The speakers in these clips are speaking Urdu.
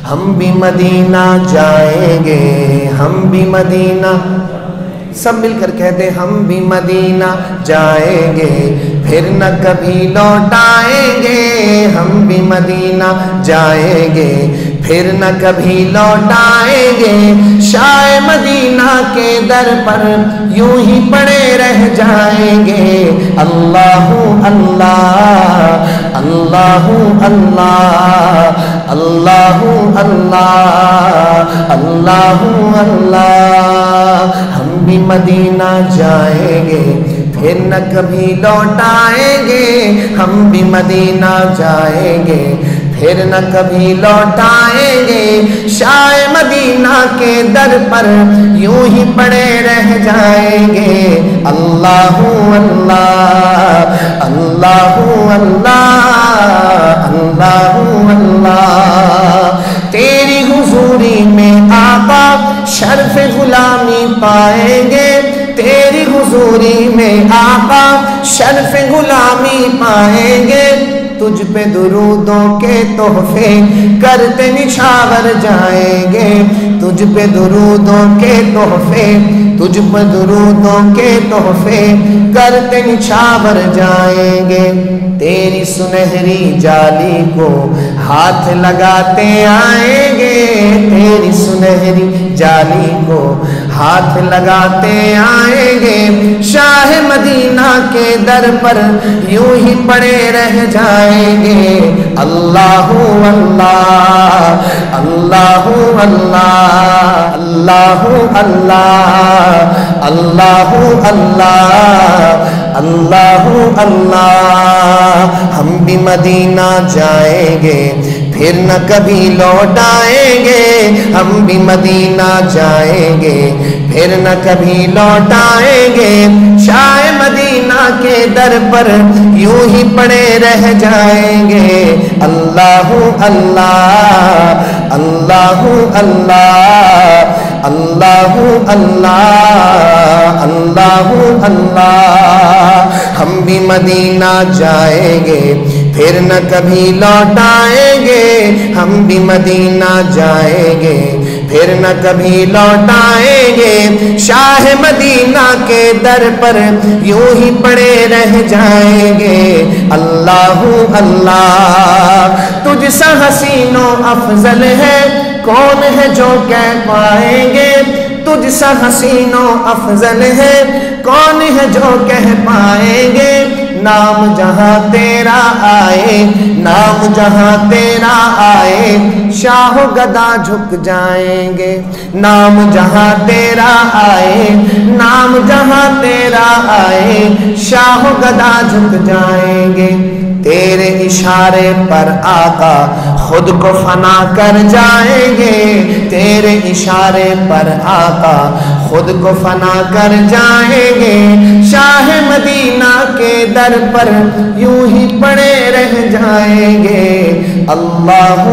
ہم بھی مدینہ جائیں گے، ہم بھی مدینہ، سب مل کر کہتے ہم بھی مدینہ جائیں گے، پھر نہ کبھی لوٹ آئیں گے، ہم بھی مدینہ جائیں گے، پھر نہ کبھی لوٹ آئیں گے، شاہ مدینہ کے در پر یوں ہی پڑے رہ جائیں گے، اللہ اللہ اللہ اللہ اللہ اللہ اللہ اللہ، ہم بھی مدینہ جائیں گے، پھر نہ کبھی لوٹ آئیں گے، ہم بھی مدینہ جائیں گے، پھر نہ کبھی لوٹ آئیں گے، شاہ مدینہ کے در پر یوں ہی پڑے رہ جائیں گے، اللہ اللہ اللہ اللہ اللہ اللہ، تیری حضوری میں آقا شرف غلامی پائیں گے، تیری حضوری میں آقا شرف غلامی پائیں گے، تجھ پہ درودوں کے تحفے کرتے نچھاور جائیں گے، تجھ پہ درودوں کے تحفے، تجھ پہ درودوں کے تحفے کرتے نچھاور جائیں گے، تیری سنہری جالی کو ہاتھ لگاتے آئیں گے، تیری سنہری جالی کو ہاتھ لگاتے آئیں گے، شاہ مدینہ کے در پر یوں ہی پڑے رہ جائیں گے، اللہ اللہ اللہ اللہ اللہ اللہ اللہ اللہ اللہ اللہ، ہم بھی مدینہ جائیں گے، پھر نہ کبھی لوٹ آئیں گے، ہم بھی مدینہ جائیں گے، پھر نہ کبھی لوٹ آئیں گے، شاہ مدینہ کے در پر یوں ہی پڑے رہ جائیں گے، اللہ اللہ اللہ اللہ اللہ اللہ اللہ اللہ، ہم بھی مدینہ جائیں گے، پھر نہ کبھی لوٹ آئیں گے، ہم بھی مدینہ جائیں گے، پھر نہ کبھی لوٹ آئیں گے، شاہ مدینہ کے در پر یوں ہی پڑے رہ جائیں گے، اللہ اللہ، تجھ سا حسین و افضل ہے کون ہے جو کہہ پائیں گے، تجھ سا حسین و افضل ہے کون ہے جو کہہ پائیں گے، نام جہاں تیرا آئے، نام جہاں تیرا آئے، شاہ و گدا جھک جائیں گے، نام جہاں تیرا آئے، نام جہاں تیرا آئے، شاہ و گدا جھک جائیں گے، تیرے اشارے پر آقا خود کو فنا کر جائیں گے، تیرے اشارے پر آقا خود کو فنا کر جائیں گے، شاہ مدینہ کے در پر یوں ہی پڑے رہ جائیں گے، اللہ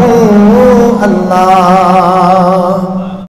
اللہ